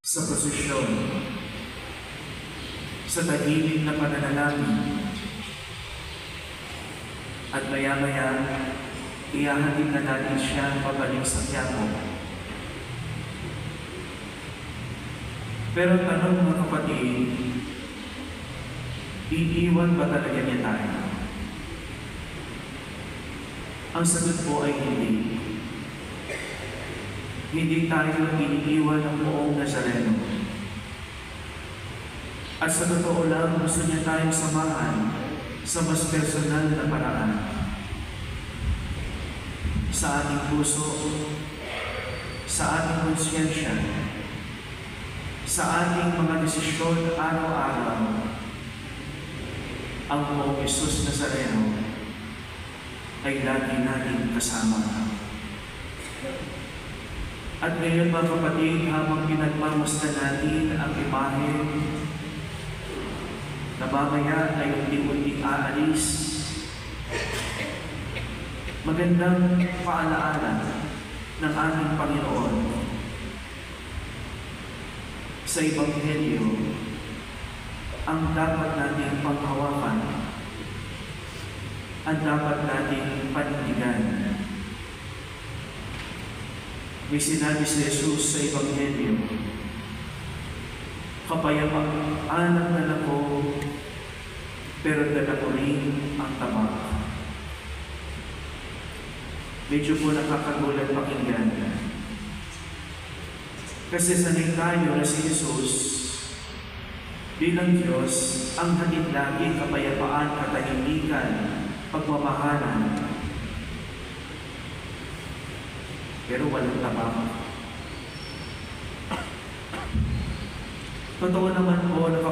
sa posisyon, sa tahimik na pananalangin, at maya-maya, ihahatid na natin siya pabalik sa tiyapo. Pero tanong mga kapatid, iiwan ba talaga niya tayo? Ang sagot po ay hindi. Hindi tayo iniiwan ng buong Nazareno. At sa totoo lang, gusto niya tayong samahan sa mas personal na paraan. Sa ating puso, sa ating konsyensya, sa ating mga desisyon araw-araw, ang buong Jesus Nazareno ay lagi natin kasama. At ngayon mga kapatid, habang pinagmamasdan natin ang imahe na mamaya ay unti-unti aalis, magandang paalaala ng ating Panginoon sa Ebanghelyo ang dapat nating panghawakan, ang dapat nating panindigan. May sinabi si Jesus sa Ebanghelyo, "Kapayapaan ang dala ko, pero dala ko rin ang tabak." Medyo po nakakagulat pakinggan. Kasi sanay tayo na si Jesus bilang Diyos ang hatid lagi kapayapaan, katahimikan, pagmamahalan. Pero walang tabak. Totoo naman po na